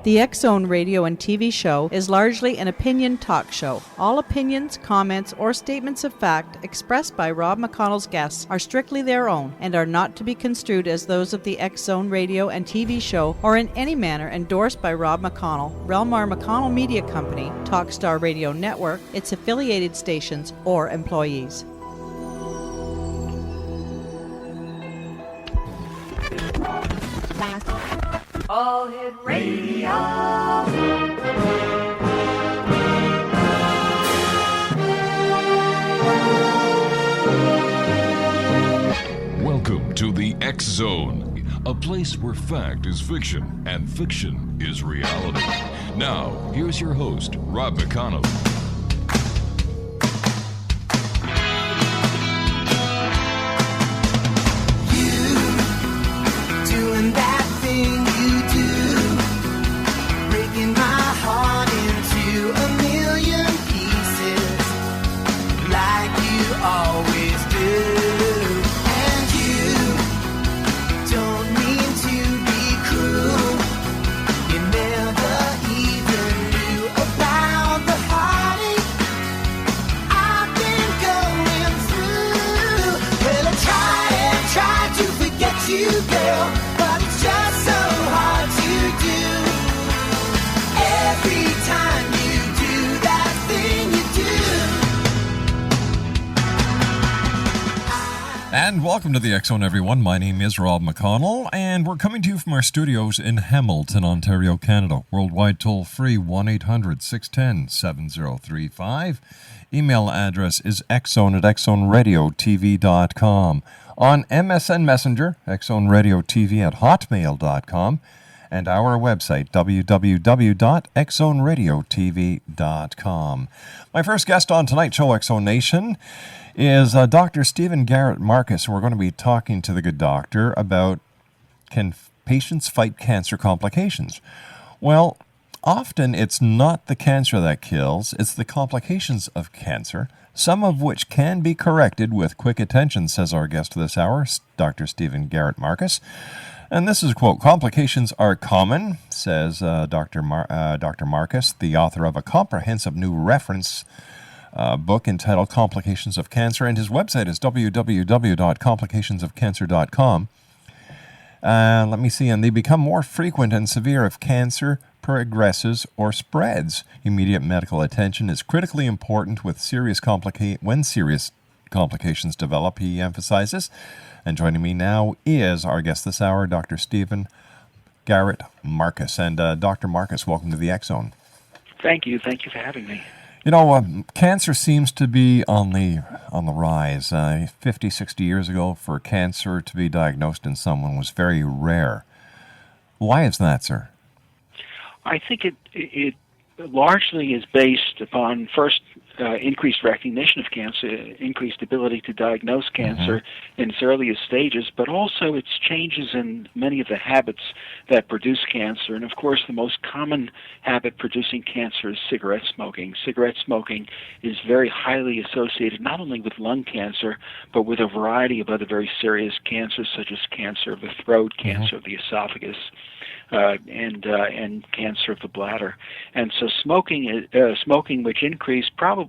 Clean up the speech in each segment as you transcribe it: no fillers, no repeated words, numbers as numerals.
The X-Zone radio and TV show is largely an opinion talk show. All opinions, comments, or statements of fact expressed by Rob McConnell's guests are strictly their own and are not to be construed as those of the X-Zone radio and TV show or in any manner endorsed by Rob McConnell, Relmar McConnell Media Company, Talkstar Radio Network, its affiliated stations, or employees. All Hit Radio. Welcome to the X Zone, a place where fact is fiction and fiction is reality. Now, here's your host, Rob McConnell. You doing that thing you do, breaking my heart into a million pieces, like you always do. And you don't mean to be cruel. You never even knew about the heartache I've been going through. Well, I try to forget you, girl, but it's just so hard to do. Every time you do that thing you do. And welcome to the X-Zone, everyone. My name is Rob McConnell, and we're coming to you from our studios in Hamilton, Ontario, Canada. Worldwide toll-free, 1-800-610-7035. Email address is xzone@xzoneradiotv.com. On MSN Messenger, xzoneradiotv@hotmail.com. And our website, www.xzoneradiotv.com. My first guest on tonight's show, X-Zone Nation, is Dr. Stephen GARRETT Marcus. We're going to be talking to the good doctor about, can patients fight cancer complications? Well, often it's not the cancer that kills, it's the complications of cancer, some of which can be corrected with quick attention, says our guest this hour, Dr. Stephen GARRETT Marcus. And this is a quote, "Complications are common," says Dr. Marcus, the author of a comprehensive new reference book entitled Complications of Cancer, and his website is www.complicationsofcancer.com. Let me see, and they become more frequent and severe if cancer progresses or spreads. Immediate medical attention is critically important when serious complications develop, he emphasizes. And joining me now is our guest this hour, Dr. Stephen GARRETT Marcus. And Dr. Marcus, welcome to the X-Zone. Thank you. Thank you for having me. You know, cancer seems to be on the rise. 50, 60 years ago, for cancer to be diagnosed in someone was very rare. Why is that, sir? I think it largely is based upon, first, increased recognition of cancer, increased ability to diagnose cancer in its earliest stages, but also its changes in many of the habits that produce cancer. And of course, the most common habit producing cancer is cigarette smoking. Cigarette smoking is very highly associated not only with lung cancer, but with a variety of other very serious cancers, such as cancer of the throat, cancer of the esophagus, and cancer of the bladder. And so smoking, which increased probably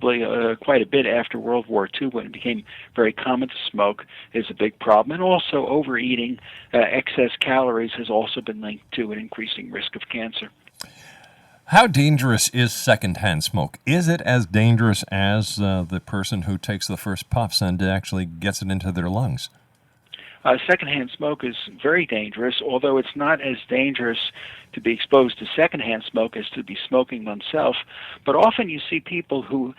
quite a bit after World War II, when it became very common to smoke, is a big problem. And also overeating, excess calories, has also been linked to an increasing risk of cancer. How dangerous is secondhand smoke? Is it as dangerous as the person who takes the first puffs and actually gets it into their lungs? Secondhand smoke is very dangerous, although it's not as dangerous to be exposed to secondhand smoke as to be smoking oneself. But often you see people who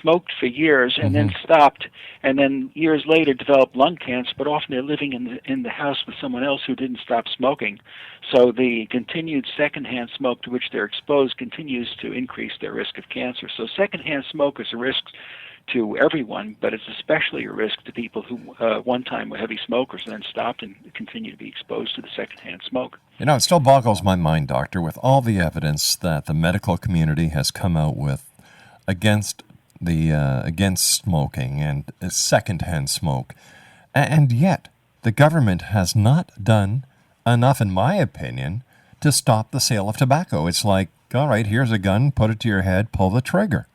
smoked for years and then stopped, and then years later developed lung cancer, but often they're living in the house with someone else who didn't stop smoking. So the continued secondhand smoke to which they're exposed continues to increase their risk of cancer. So secondhand smoke is a risk to everyone, but it's especially a risk to people who one time were heavy smokers and then stopped and continue to be exposed to the secondhand smoke. You know, it still boggles my mind, Doctor, with all the evidence that the medical community has come out with against smoking and secondhand smoke, and yet the government has not done enough, in my opinion, to stop the sale of tobacco. It's like, all right, here's a gun, put it to your head, pull the trigger.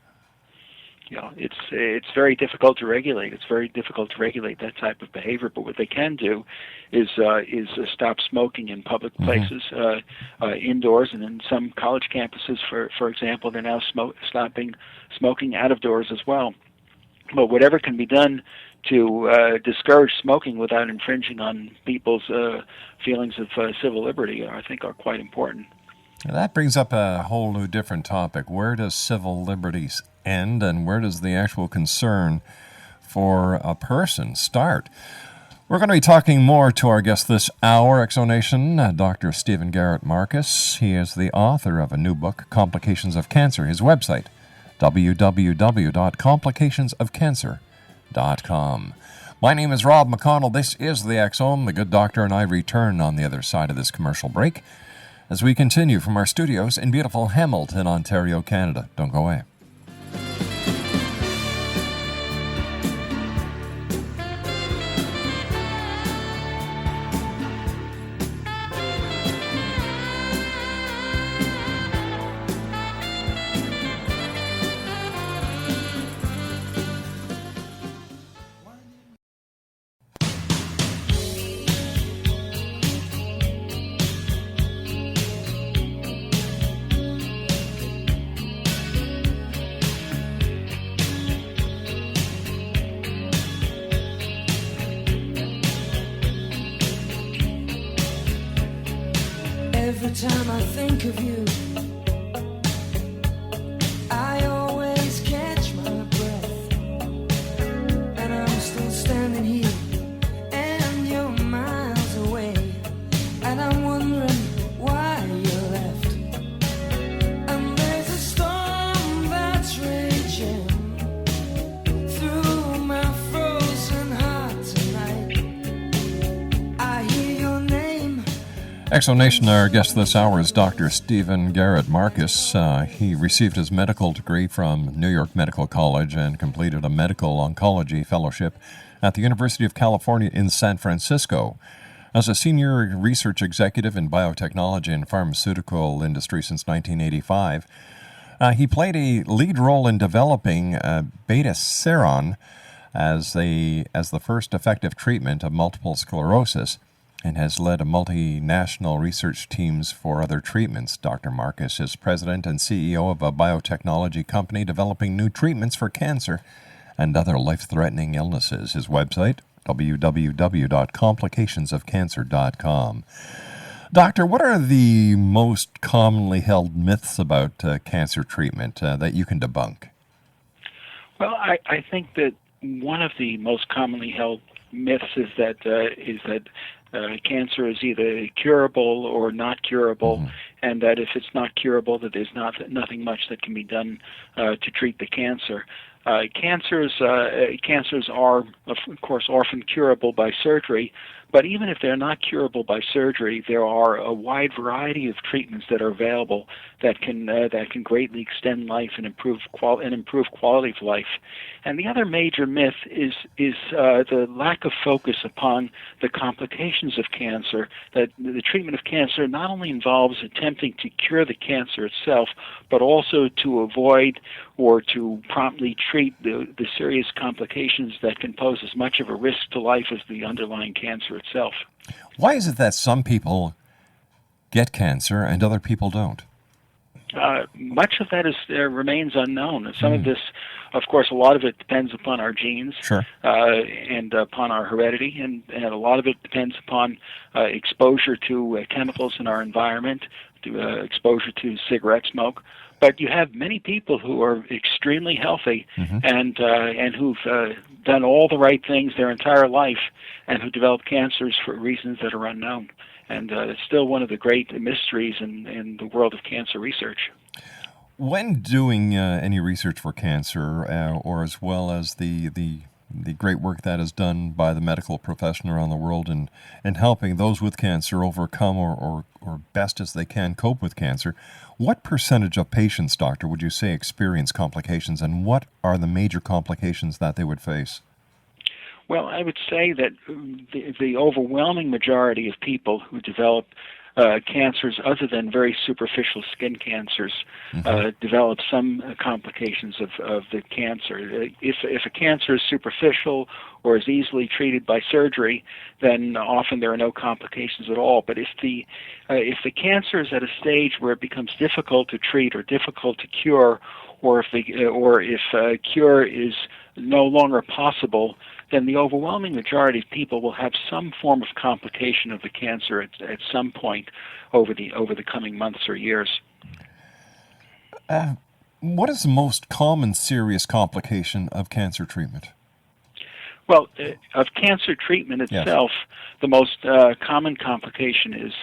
It's very difficult to regulate. It's very difficult to regulate that type of behavior. But what they can do is stop smoking in public places, indoors, and in some college campuses, for example, they're now stopping smoking out of doors as well. But whatever can be done to discourage smoking without infringing on people's feelings of civil liberty, I think, are quite important. That brings up a whole new different topic. Where does civil liberties end, and where does the actual concern for a person start? We're going to be talking more to our guest this hour, Exonation, Dr. Stephen Garrett Marcus. He is the author of a new book, Complications of Cancer. His website, www.complicationsofcancer.com. My name is Rob McConnell. This is the X-Zone. The good doctor and I return on the other side of this commercial break as we continue from our studios in beautiful Hamilton, Ontario, Canada. Don't go away. Every time I think of you, I always catch my breath, and I'm still standing here, and you're miles away, and I'm wondering why you left. And there's a storm that's raging through my frozen heart tonight. I hear your name. Exonation, our guest this hour is Dr. Stephen Garrett Marcus. He received his medical degree from New York Medical College and completed a medical oncology fellowship at the University of California in San Francisco. As a senior research executive in biotechnology and pharmaceutical industry since 1985, he played a lead role in developing beta-seron as the first effective treatment of multiple sclerosis, and has led a multinational research teams for other treatments. Dr. Marcus is president and CEO of a biotechnology company developing new treatments for cancer and other life-threatening illnesses. His website, www.complicationsofcancer.com. Doctor, what are the most commonly held myths about cancer treatment that you can debunk? Well, I think that one of the most commonly held myths is that cancer is either curable or not curable, and that if it's not curable, that there's nothing much that can be done to treat the cancer. Cancers are, of course, often curable by surgery, but even if they're not curable by surgery, there are a wide variety of treatments that are available that can greatly extend life and improve quality of life. And the other major myth is the lack of focus upon the complications of cancer. That the treatment of cancer not only involves attempting to cure the cancer itself, but also to avoid or to promptly treat the serious complications that can pose as much of a risk to life as the underlying cancer itself. Why is it that some people get cancer and other people don't? Much of that remains unknown. Some of this, of course, a lot of it depends upon our genes, and upon our heredity, and a lot of it depends upon exposure to chemicals in our environment, to exposure to cigarette smoke. But you have many people who are extremely healthy and who've done all the right things their entire life and who develop cancers for reasons that are unknown. And it's still one of the great mysteries in the world of cancer research. When doing any research for cancer, or as well as the great work that is done by the medical profession around the world and helping those with cancer overcome or best as they can cope with cancer, what percentage of patients, doctor, would you say experience complications, and what are the major complications that they would face? Well, I would say that the overwhelming majority of people who develop cancers other than very superficial skin cancers develop some complications of the cancer. If a cancer is superficial or is easily treated by surgery, then often there are no complications at all. But if the cancer is at a stage where it becomes difficult to treat or difficult to cure, or if cure is no longer possible, then the overwhelming majority of people will have some form of complication of the cancer at some point over the coming months or years. What is the most common serious complication of cancer treatment? Well, of cancer treatment itself, the most common complication is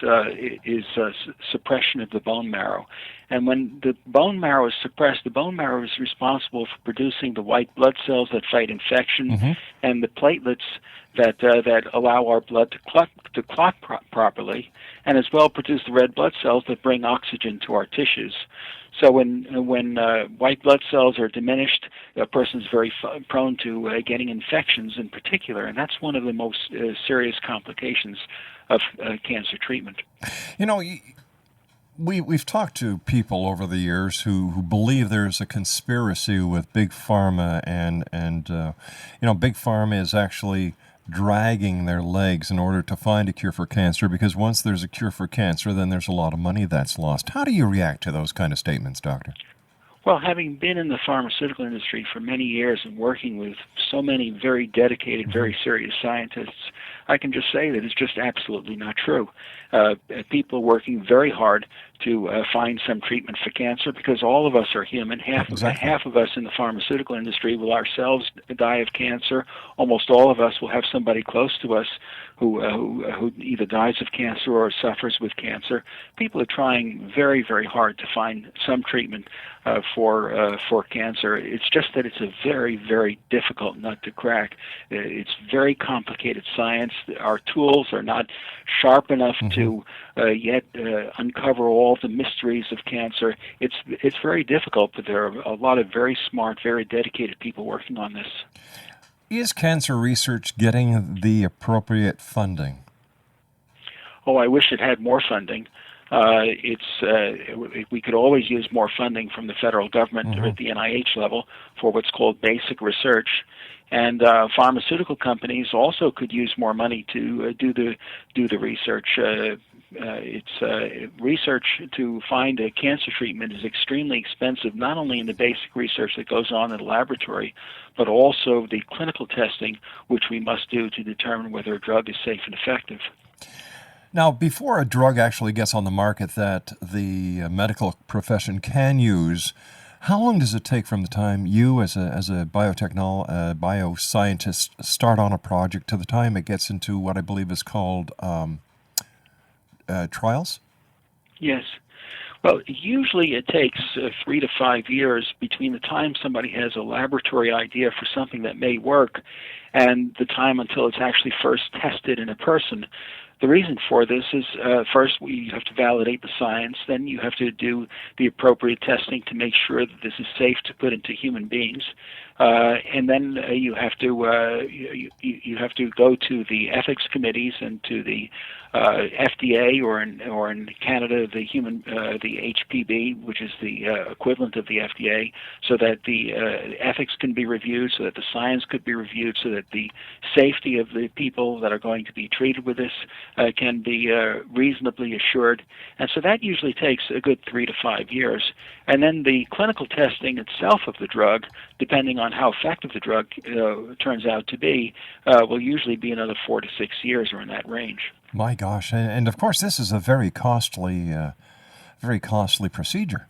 suppression of the bone marrow. And when the bone marrow is suppressed, the bone marrow is responsible for producing the white blood cells that fight infection and the platelets that allow our blood to clot properly, and as well produce the red blood cells that bring oxygen to our tissues. So when white blood cells are diminished, a person is very prone to getting infections in particular, and that's one of the most serious complications of cancer treatment. You know, we've talked to people over the years who believe there's a conspiracy with Big Pharma, and Big Pharma is actually dragging their legs in order to find a cure for cancer, because once there's a cure for cancer, then there's a lot of money that's lost. How do you react to those kind of statements, Doctor? Well, having been in the pharmaceutical industry for many years and working with so many very dedicated, very serious scientists, I can just say that it's just absolutely not true. People working very hard to find some treatment for cancer, because all of us are human. Half of us in the pharmaceutical industry will ourselves die of cancer. Almost all of us will have somebody close to us who either dies of cancer or suffers with cancer. People are trying very, very hard to find some treatment for cancer. It's just that it's a very, very difficult nut to crack. It's very complicated science. Our tools are not sharp enough to yet uncover all the mysteries of cancer. It's very difficult, but there are a lot of very smart, very dedicated people working on this. Is cancer research getting the appropriate funding? Oh, I wish it had more funding. We could always use more funding from the federal government or at the NIH level for what's called basic research. And pharmaceutical companies also could use more money to do the research. Research to find a cancer treatment is extremely expensive, not only in the basic research that goes on in the laboratory, but also the clinical testing, which we must do to determine whether a drug is safe and effective. Now, before a drug actually gets on the market that the medical profession can use, how long does it take from the time you, as a bioscientist, start on a project to the time it gets into what I believe is called trials? Yes. Well, usually it takes 3 to 5 years between the time somebody has a laboratory idea for something that may work and the time until it's actually first tested in a person. The reason for this is, first, you have to validate the science. Then you have to do the appropriate testing to make sure that this is safe to put into human beings. And then you have to go to the ethics committees and to the FDA, or in Canada the HPB, which is the equivalent of the FDA, so that the ethics can be reviewed, so that the science could be reviewed, so that the safety of the people that are going to be treated with this can be reasonably assured. And so that usually takes a good 3 to 5 years. And then the clinical testing itself of the drug, depending on how effective the drug turns out to be, will usually be another 4 to 6 years, or in that range. My gosh, and of course this is a very costly procedure.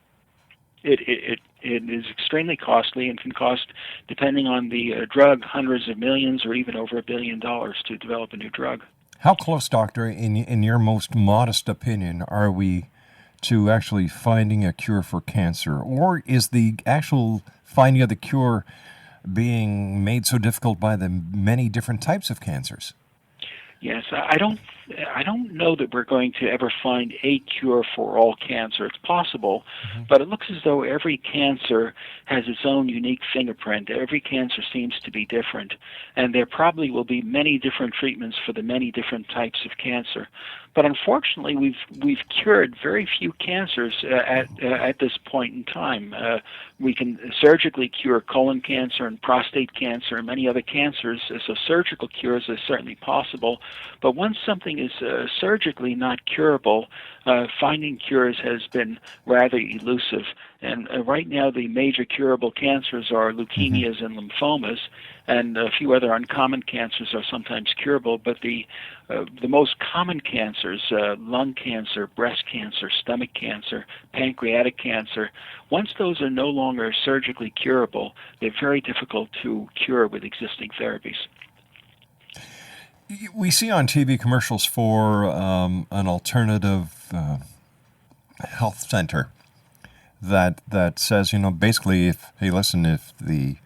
It is extremely costly and can cost, depending on the drug, hundreds of millions or even over $1 billion to develop a new drug. How close, Doctor, in your most modest opinion, are we to actually finding a cure for cancer? Or is the actual finding of the cure being made so difficult by the many different types of cancers? Yes, I don't I don't know that we're going to ever find a cure for all cancer. It's possible, but it looks as though every cancer has its own unique fingerprint. Every cancer seems to be different, and there probably will be many different treatments for the many different types of cancer. But unfortunately, we've cured very few cancers at this point in time. We can surgically cure colon cancer and prostate cancer and many other cancers, so surgical cures are certainly possible. But once something is surgically not curable, finding cures has been rather elusive. And right now, the major curable cancers are leukemias and lymphomas, and a few other uncommon cancers are sometimes curable. But the most common cancers, lung cancer, breast cancer, stomach cancer, pancreatic cancer, once those are no longer surgically curable, they're very difficult to cure with existing therapies. We see on TV commercials for an alternative health center that says, basically, if the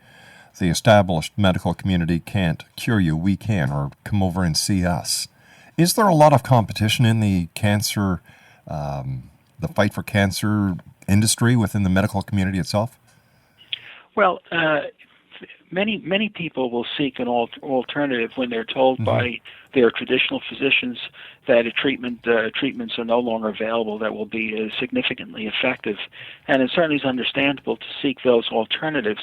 established medical community can't cure you, we can, or come over and see us. Is there a lot of competition in the cancer, the fight for cancer industry within the medical community itself? Well, many people will seek an alternative when they're told by their traditional physicians that treatments are no longer available that will be significantly effective. And it certainly is understandable to seek those alternatives.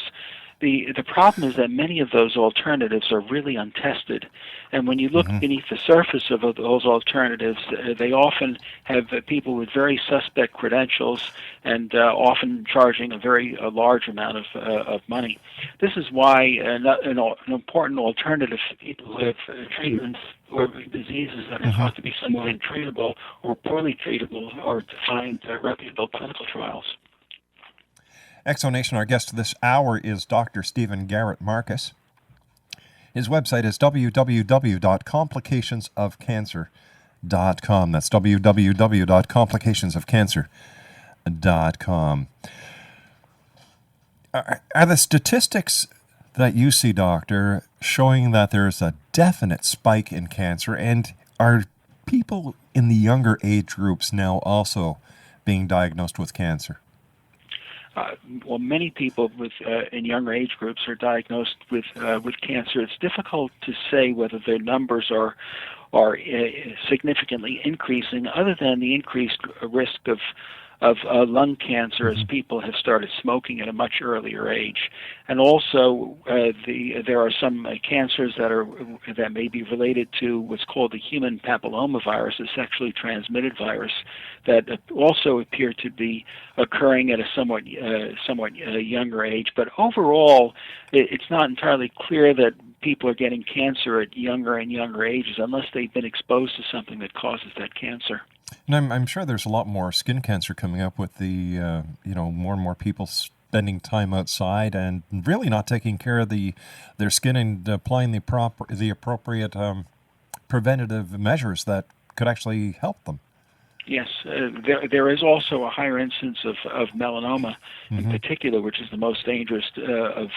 The problem is that many of those alternatives are really untested. And when you look beneath the surface of those alternatives, they often have people with very suspect credentials and often charging a large amount of money. This is why an important alternative for people who have treatments or diseases that are thought to be somewhat untreatable or poorly treatable are to find reputable clinical trials. Exonation, our guest this hour is Dr. Stephen Garrett Marcus. His website is www.complicationsofcancer.com. That's www.complicationsofcancer.com. Are the statistics that you see, Doctor, showing that there's a definite spike in cancer, and are people in the younger age groups now also being diagnosed with cancer? Well, many people in younger age groups are diagnosed with cancer. It's difficult to say whether their numbers are significantly increasing, other than the increased risk of lung cancer as people have started smoking at a much earlier age, and also there are some cancers that may be related to what's called the human papillomavirus, a sexually transmitted virus, that also appear to be occurring at a somewhat younger age. But overall, it's not entirely clear that people are getting cancer at younger and younger ages unless they've been exposed to something that causes that cancer. And I'm sure there's a lot more skin cancer coming up with the, more and more people spending time outside and really not taking care of their skin and applying the appropriate preventative measures that could actually help them. Yes, there is also a higher incidence of melanoma in particular, which is the most dangerous of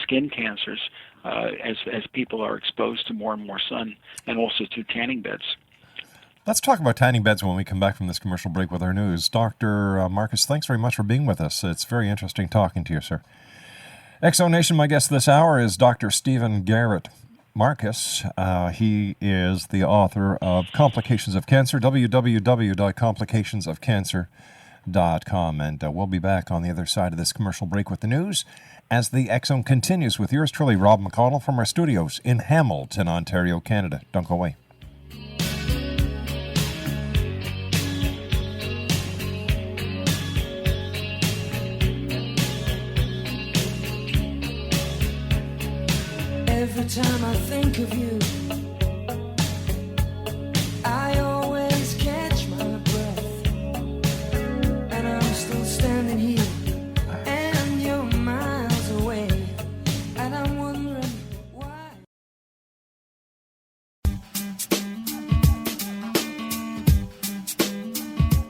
skin cancers as people are exposed to more and more sun and also to tanning beds. Let's talk about tanning beds when we come back from this commercial break with our news. Dr. Marcus, thanks very much for being with us. It's very interesting talking to you, sir. Exonation, my guest this hour is Dr. Stephen Garrett Marcus. He is the author of Complications of Cancer, www.complicationsofcancer.com. And we'll be back on the other side of this commercial break with the news as the Exxon continues with yours truly, Rob McConnell, from our studios in Hamilton, Ontario, Canada. Don't go away. Every time I think of you, I always catch my breath, and I'm still standing here, and you're miles away, and I'm wondering why.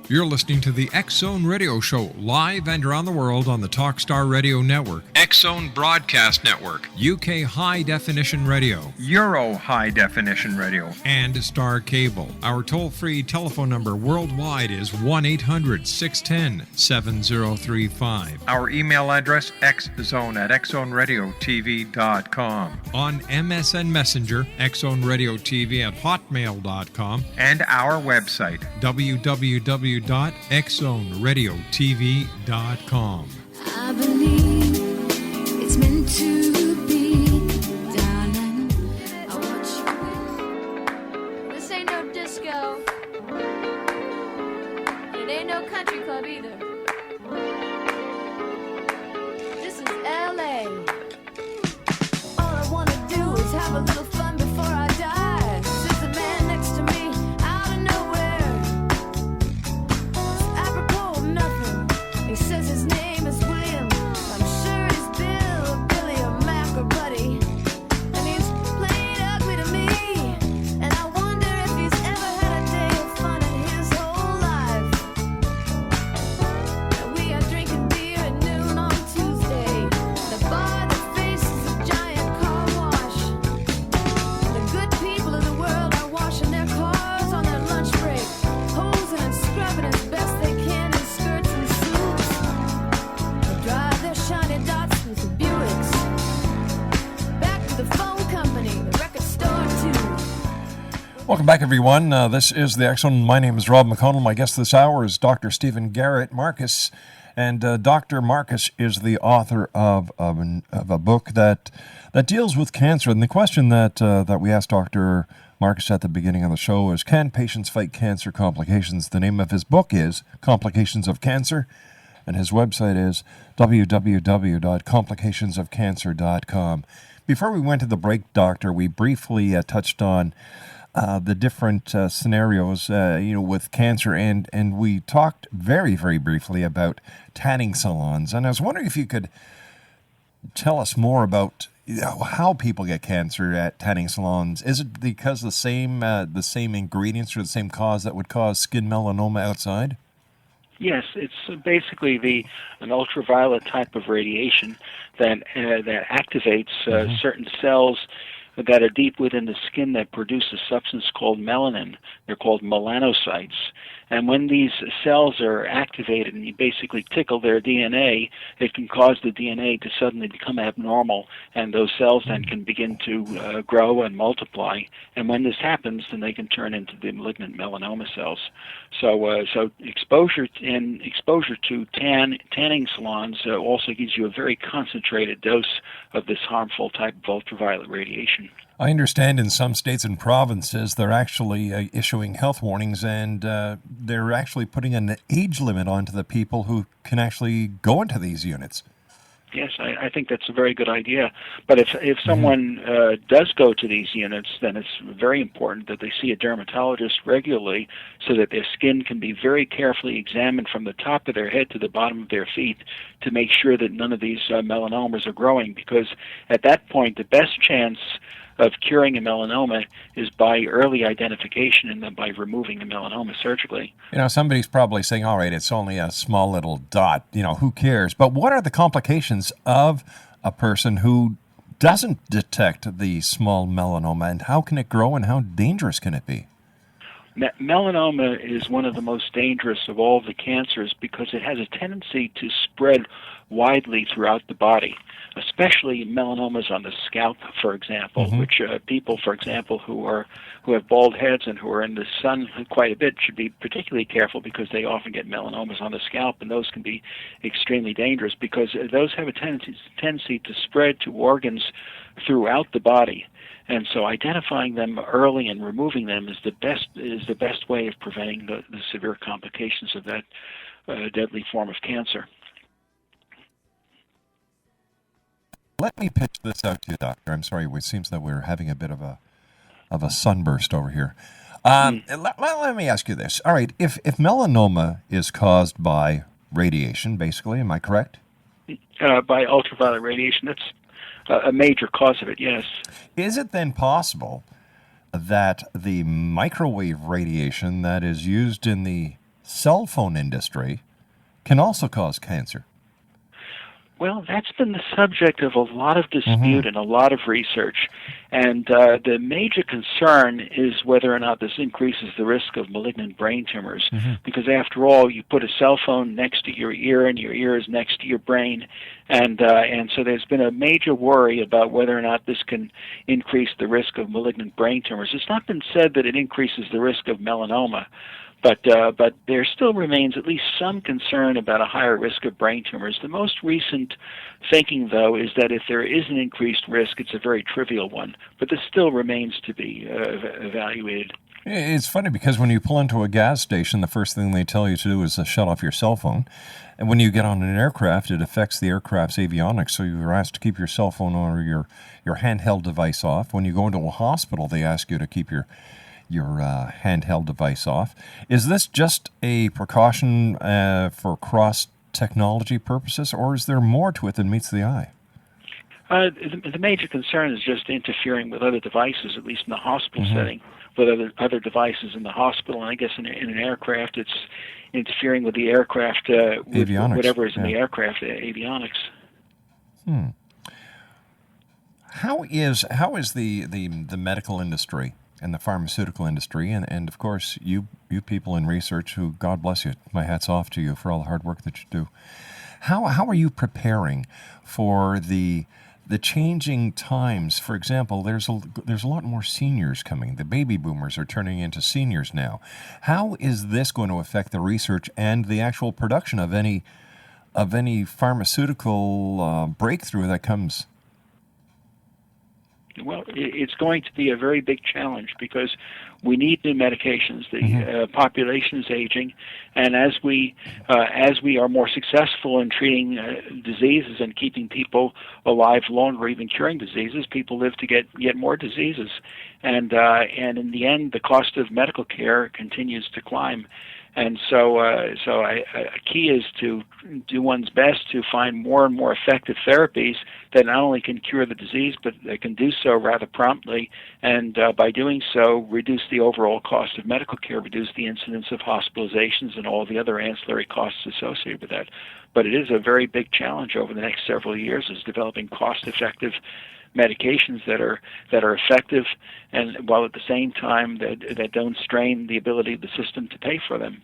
You're listening to the X Zone Radio Show, live and around the world on the Talkstar Radio Network. X Zone Broadcast Network, UK High Definition Radio, Euro High Definition Radio, and Star Cable. Our toll-free telephone number worldwide is 1-800-610-7035. Our email address, xzone@xzoneradiotv.com. On MSN Messenger, xzoneradiotv@hotmail.com. And our website, www.xzoneradiotv.com. I believe it's meant to be, darling. I want you. This ain't no disco. It ain't no country club either. This is LA. All I wanna do is have a little fun before I die. Sits a man next to me out of nowhere. It's apropos of nothing. He says his name is William. I'm sure he's Bill or Billy or Mac or Buddy. And he's played ugly to me. And I wonder if he's ever had a day of fun in his whole life. And we are drinking beer at noon on Tuesday. The bar that faces a giant car wash. The good people of the world are washing their cars on their lunch break, hosing and scrubbing as best they can in skirts and suits. They drive their shiny dots with the Buicks. Back to the phone company, the record store too. welcome back, everyone. This is the X Zone. My name is Rob McConnell. My guest this hour is Dr. Stephen Garrett Marcus. And Dr. Marcus is the author of a book that deals with cancer. And the question that we asked Dr. Marcus at the beginning of the show is, can patients fight cancer complications? The name of his book is Complications of Cancer, and his website is www.complicationsofcancer.com. Before we went to the break, Doctor, we briefly touched on the different scenarios, with cancer, and we talked very, very briefly about tanning salons. And I was wondering if you could tell us more about how people get cancer at tanning salons. Is it because the same ingredients or the same cause that would cause skin melanoma outside? Yes, it's basically an ultraviolet type of radiation that activates certain cells that are deep within the skin that produce a substance called melanin. They're called melanocytes. And when these cells are activated and you basically tickle their DNA, it can cause the DNA to suddenly become abnormal, and those cells then can begin to grow and multiply. And when this happens, then they can turn into the malignant melanoma cells. So exposure to tanning salons also gives you a very concentrated dose of this harmful type of ultraviolet radiation. I understand in some states and provinces they're actually issuing health warnings, and they're actually putting an age limit onto the people who can actually go into these units. Yes, I think that's a very good idea. But if someone does go to these units, then it's very important that they see a dermatologist regularly so that their skin can be very carefully examined from the top of their head to the bottom of their feet to make sure that none of these melanomas are growing, because at that point the best chance of curing a melanoma is by early identification and then by removing the melanoma surgically. Somebody's probably saying, all right, it's only a small little dot, who cares? But what are the complications of a person who doesn't detect the small melanoma, and how can it grow and how dangerous can it be? Melanoma is one of the most dangerous of all the cancers because it has a tendency to spread widely throughout the body, especially melanomas on the scalp, for example, which people, for example, who have bald heads and who are in the sun quite a bit should be particularly careful, because they often get melanomas on the scalp, and those can be extremely dangerous because those have a tendency to spread to organs throughout the body. And so identifying them early and removing them is the best way of preventing the severe complications of that deadly form of cancer. Let me pitch this out to you, Doctor. I'm sorry, it seems that we're having a bit of a sunburst over here. Let me ask you this. All right, if melanoma is caused by radiation, basically, am I correct? By ultraviolet radiation, that's a major cause of it, yes. Is it then possible that the microwave radiation that is used in the cell phone industry can also cause cancer? Well, that's been the subject of a lot of dispute and a lot of research. And the major concern is whether or not this increases the risk of malignant brain tumors. Because after all, you put a cell phone next to your ear and your ear is next to your brain. And so there's been a major worry about whether or not this can increase the risk of malignant brain tumors. It's not been said that it increases the risk of melanoma. But there still remains at least some concern about a higher risk of brain tumors. The most recent thinking, though, is that if there is an increased risk, it's a very trivial one. But this still remains to be evaluated. It's funny because when you pull into a gas station, the first thing they tell you to do is shut off your cell phone. And when you get on an aircraft, it affects the aircraft's avionics, so you're asked to keep your cell phone or your handheld device off. When you go into a hospital, they ask you to keep your handheld device off. Is this just a precaution for cross-technology purposes, or is there more to it than meets the eye? The major concern is just interfering with other devices, at least in the hospital setting, with other devices in the hospital. And I guess in an aircraft, it's interfering with the aircraft, with whatever is in the aircraft, avionics. How is the medical industry and the pharmaceutical industry, and of course you people in research who, God bless you, my hat's off to you for all the hard work that you do. How are you preparing for the changing times? For example, there's a lot more seniors coming. The baby boomers are turning into seniors now. How is this going to affect the research and the actual production of any pharmaceutical breakthrough that comes? Well, it's going to be a very big challenge because we need new medications. The population is aging, and as we are more successful in treating diseases and keeping people alive longer, even curing diseases, people live to get more diseases, and in the end, the cost of medical care continues to climb. And so a key is to do one's best to find more and more effective therapies that not only can cure the disease, but they can do so rather promptly, and by doing so, reduce the overall cost of medical care, reduce the incidence of hospitalizations and all the other ancillary costs associated with that. But it is a very big challenge over the next several years, is developing cost-effective medications that are effective, and while at the same time that don't strain the ability of the system to pay for them.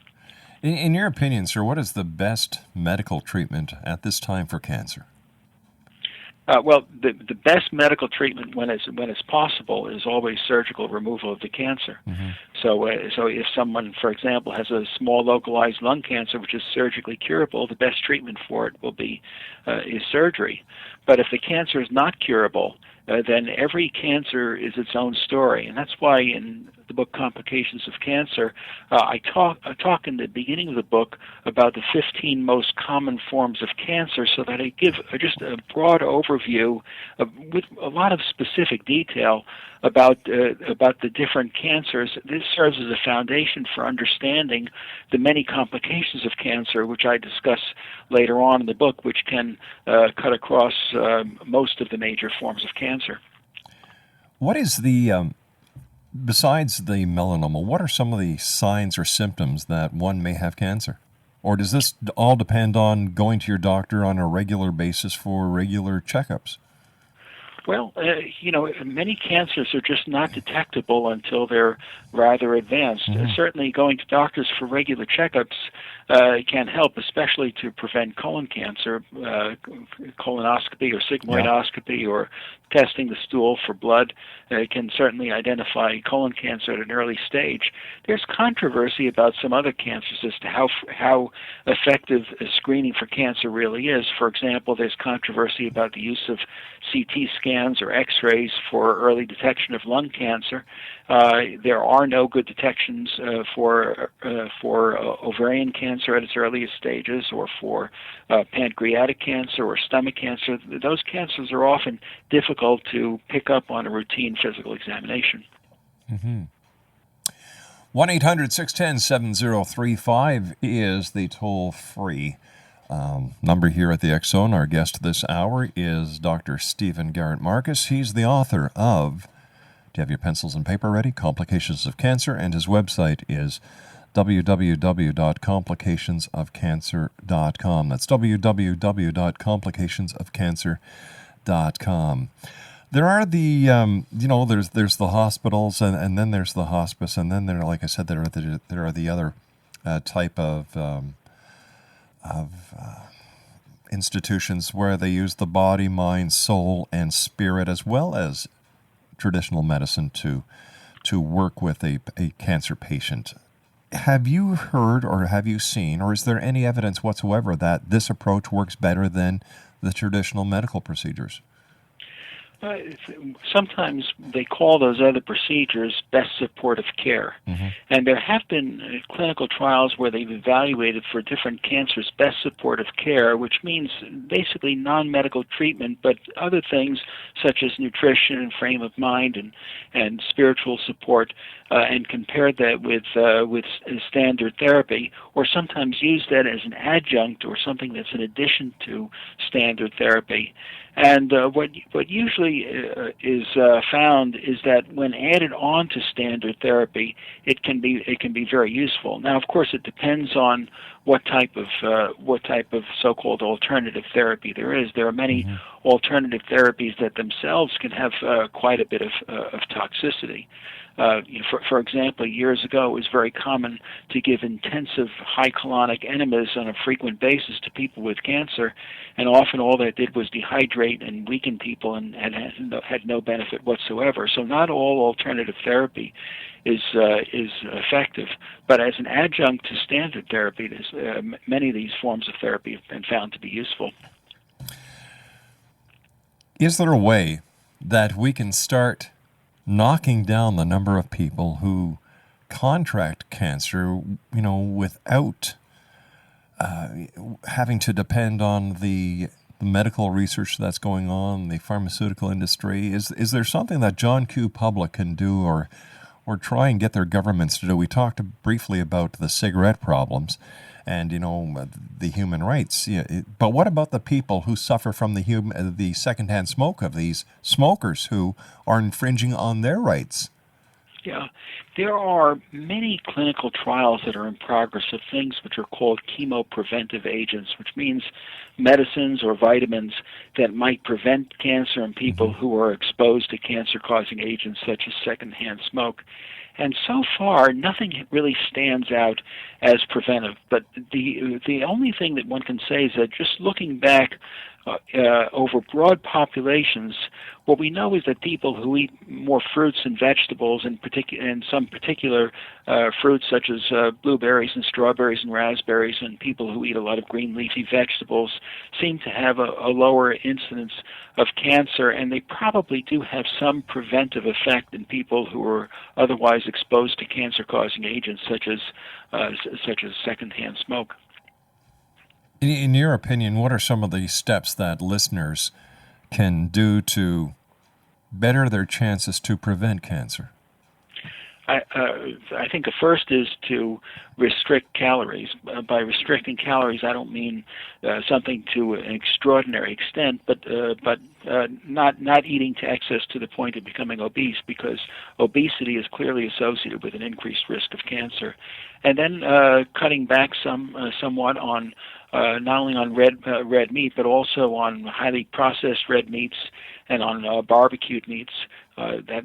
In your opinion, sir, what is the best medical treatment at this time for cancer? Well, the best medical treatment when it's possible is always surgical removal of the cancer. So if someone, for example, has a small localized lung cancer which is surgically curable, the best treatment for it will be is surgery. But if the cancer is not curable, then every cancer is its own story, and that's why in the book Complications of Cancer, I talk in the beginning of the book about the 15 most common forms of cancer, so that I give just a broad overview with a lot of specific detail about the different cancers. This serves as a foundation for understanding the many complications of cancer, which I discuss later on in the book, which can cut across most of the major forms of cancer. What is the besides the melanoma, what are some of the signs or symptoms that one may have cancer? Or does this all depend on going to your doctor on a regular basis for regular checkups? Well, many cancers are just not detectable until they're rather advanced. Certainly going to doctors for regular checkups can help, especially to prevent colon cancer, colonoscopy or sigmoidoscopy, or testing the stool for blood can certainly identify colon cancer at an early stage. There's controversy about some other cancers as to how effective screening for cancer really is. For example, there's controversy about the use of CT scans or X-rays for early detection of lung cancer. There are no good detections for ovarian cancer at its earliest stages, or for pancreatic cancer or stomach cancer. Those cancers are often difficult to pick up on a routine physical examination. 1-800-610-7035 is the toll-free number here at the X-Zone. Our guest this hour is Dr. Stephen Garrett Marcus. He's the author of, do you have your pencils and paper ready? Complications of Cancer, and his website is www.complicationsofcancer.com. That's www.complicationsofcancer.com. There are the, there's the hospitals, and then there's the hospice, and then there, like I said, there are the other type of institutions where they use the body, mind, soul, and spirit, as well as traditional medicine to work with a cancer patient. Have you heard, or have you seen, or is there any evidence whatsoever that this approach works better than the traditional medical procedures? Sometimes they call those other procedures best supportive care. Mm-hmm. And there have been clinical trials where they've evaluated for different cancers best supportive care, which means basically non-medical treatment, but other things such as nutrition and frame of mind and spiritual support, and compared that with standard therapy, or sometimes use that as an adjunct or something that's in addition to standard therapy. And what usually is found is that when added on to standard therapy, it can be very useful. Now, of course, it depends on what type of so-called alternative therapy there is. There are many alternative therapies that themselves can have quite a bit of toxicity. For example, years ago, it was very common to give intensive high colonic enemas on a frequent basis to people with cancer, and often all that did was dehydrate and weaken people and had no benefit whatsoever. So not all alternative therapy is effective, but as an adjunct to standard therapy, many of these forms of therapy have been found to be useful. Is there a way that we can start knocking down the number of people who contract cancer, without having to depend on the medical research that's going on, the pharmaceutical industry? Is there something that John Q. Public can do, or try and get their governments to do? We talked briefly about the cigarette problems and the human rights. But what about the people who suffer from the secondhand smoke of these smokers who are infringing on their rights? Yeah, there are many clinical trials that are in progress of things which are called chemopreventive agents, which means medicines or vitamins that might prevent cancer in people who are exposed to cancer-causing agents such as secondhand smoke. And so far, nothing really stands out as preventive. But the only thing that one can say is that just looking back over broad populations, what we know is that people who eat more fruits and vegetables, and some particular fruits such as blueberries and strawberries and raspberries, and people who eat a lot of green leafy vegetables, seem to have a lower incidence of cancer, and they probably do have some preventive effect in people who are otherwise exposed to cancer-causing agents such as secondhand smoke. In your opinion, what are some of the steps that listeners can do to better their chances to prevent cancer? I think the first is to restrict calories. By restricting calories, I don't mean something to an extraordinary extent, but not eating to excess to the point of becoming obese, because obesity is clearly associated with an increased risk of cancer. And then cutting back somewhat on not only on red meat, but also on highly processed red meats and on barbecued meats that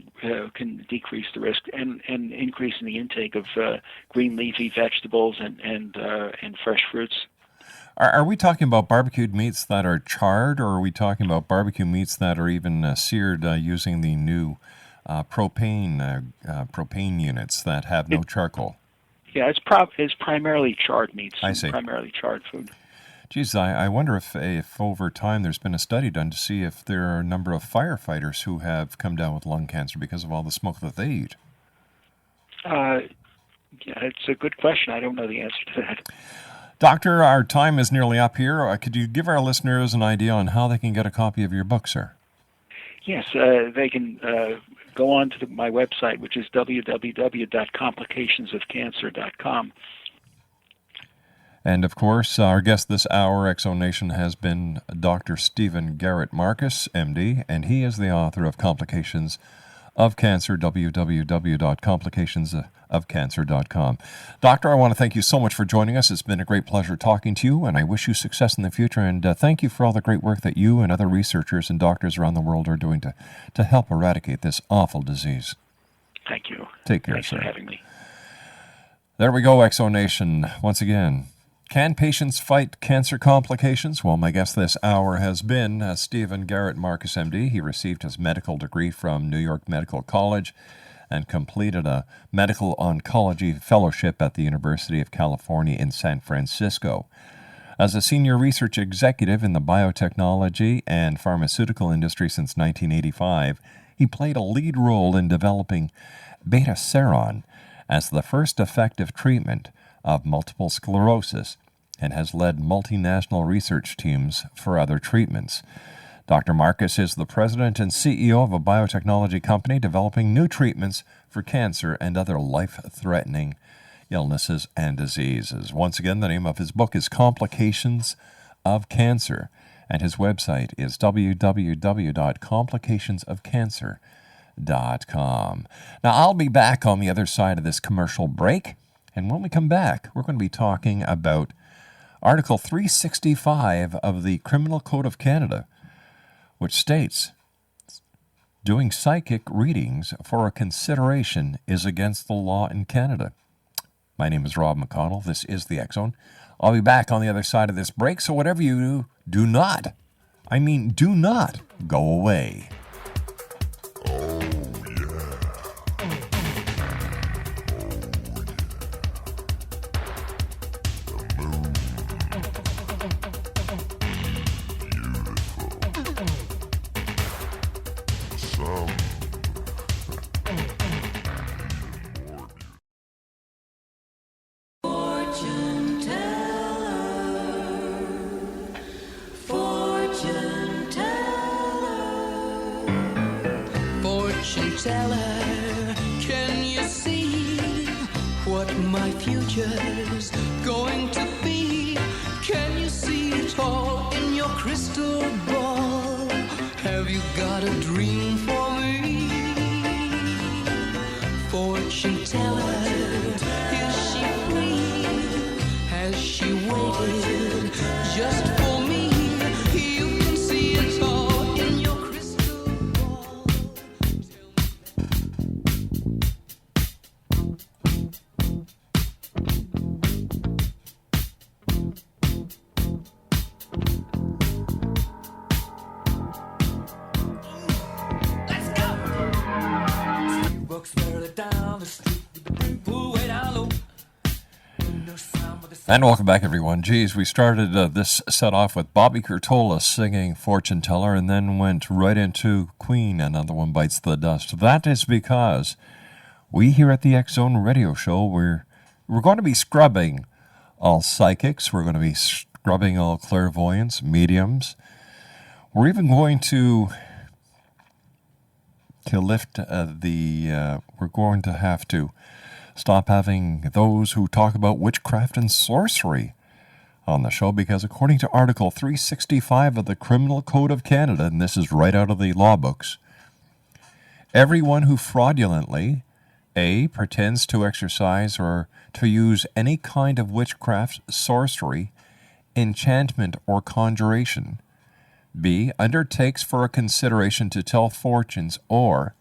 can decrease the risk, and increasing the intake of green leafy vegetables and fresh fruits. Are we talking about barbecued meats that are charred, or are we talking about barbecue meats that are even seared using the new propane units that have no charcoal? Yeah, it's primarily charred meats. I see. Primarily charred food. Geez, I wonder if over time there's been a study done to see if there are a number of firefighters who have come down with lung cancer because of all the smoke that they eat. Yeah, it's a good question. I don't know the answer to that. Doctor, our time is nearly up here. Could you give our listeners an idea on how they can get a copy of your book, sir? Yes, they can go on to my website, which is www.complicationsofcancer.com. And, of course, our guest this hour, Exonation, has been Dr. Stephen Garrett Marcus, MD, and he is the author of Complications of Cancer, www.complicationsofcancer.com. Doctor, I want to thank you so much for joining us. It's been a great pleasure talking to you, and I wish you success in the future. And thank you for all the great work that you and other researchers and doctors around the world are doing to help eradicate this awful disease. Thank you. Take care, Thanks sir. for having me. There we go, Exo Nation. Once again, can patients fight cancer complications? Well, my guest this hour has been Stephen Garrett Marcus, MD. He received his medical degree from New York Medical College and completed a medical oncology fellowship at the University of California in San Francisco. As a senior research executive in the biotechnology and pharmaceutical industry since 1985, he played a lead role in developing beta-seron as the first effective treatment of multiple sclerosis and has led multinational research teams for other treatments. Dr. Marcus is the president and CEO of a biotechnology company developing new treatments for cancer and other life-threatening illnesses and diseases. Once again, the name of his book is Complications of Cancer, and his website is www.complicationsofcancer.com. Now, I'll be back on the other side of this commercial break. And when we come back, we're going to be talking about Article 365 of the Criminal Code of Canada, which states, doing psychic readings for a consideration is against the law in Canada. My name is Rob McConnell. This is the X Zone. I'll be back on the other side of this break, so whatever you do, do not go away. Teller, can you see what my future's going to be? Can you see it all in your crystal ball? Have you got a dream for me? Fortune teller, is she free? Has she waited just for me? You can see it all in your crystal ball. And welcome back, everyone. Geez, we started this set off with Bobby Curtola singing Fortune Teller and then went right into Queen, Another One Bites the Dust. That is because we here at the X Zone Radio Show, we're going to be scrubbing all psychics. We're going to be scrubbing all clairvoyants, mediums. We're even going to lift we're going to have to stop having those who talk about witchcraft and sorcery on the show, because according to Article 365 of the Criminal Code of Canada, and this is right out of the law books, everyone who fraudulently, A, pretends to exercise or to use any kind of witchcraft, sorcery, enchantment, or conjuration, B, undertakes for a consideration to tell fortunes, or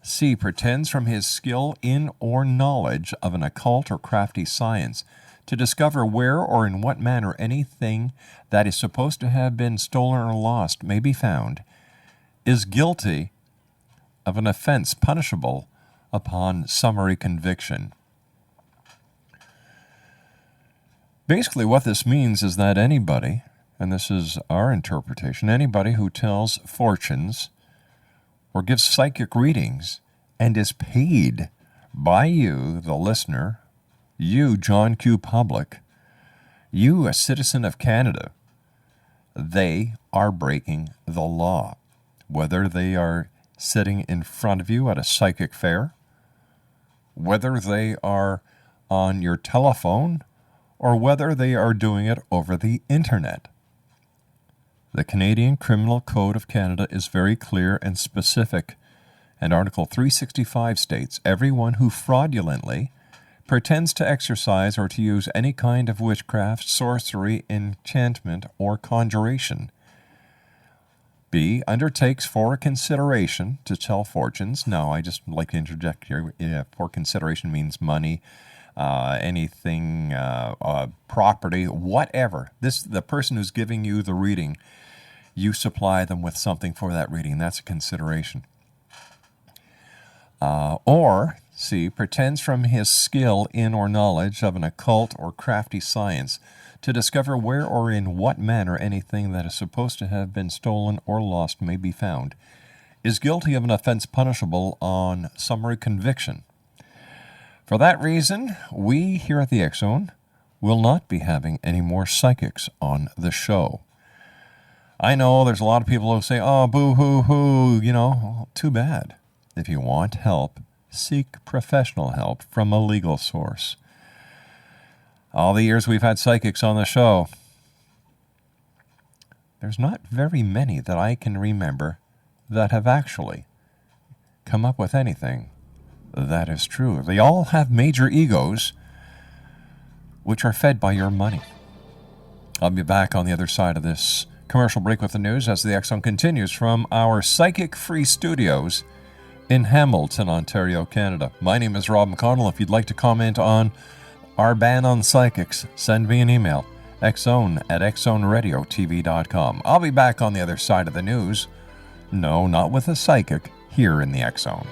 C, pretends from his skill in or knowledge of an occult or crafty science to discover where or in what manner anything that is supposed to have been stolen or lost may be found, is guilty of an offense punishable upon summary conviction. Basically, what this means is that anybody, and this is our interpretation, anybody who tells fortunes or gives psychic readings and is paid by you, the listener, you, John Q. Public, you, a citizen of Canada, they are breaking the law. Whether they are sitting in front of you at a psychic fair, whether they are on your telephone, or whether they are doing it over the internet. The Canadian Criminal Code of Canada is very clear and specific And Article 365 states, everyone who fraudulently pretends to exercise or to use any kind of witchcraft, sorcery, enchantment, or conjuration. B, undertakes for consideration to tell fortunes. Now, I just like to interject here. For consideration means money, anything, property, whatever. The person who's giving you the reading, you supply them with something for that reading. That's a consideration. Or, C, pretends from his skill in or knowledge of an occult or crafty science to discover where or in what manner anything that is supposed to have been stolen or lost may be found, is guilty of an offense punishable on summary conviction. For that reason, we here at the X Zone will not be having any more psychics on the show. I know there's a lot of people who say, oh, boo-hoo-hoo, too bad. If you want help, seek professional help from a legal source. All the years we've had psychics on the show, there's not very many that I can remember that have actually come up with anything that is true. They all have major egos, which are fed by your money. I'll be back on the other side of this commercial break with the news as the X Zone continues from our psychic-free studios in Hamilton, Ontario, Canada. My name is Rob McConnell. If you'd like to comment on our ban on psychics, send me an email, xzone@xzoneradiotv.com. I'll be back on the other side of the news. No, not with a psychic, here in the X Zone.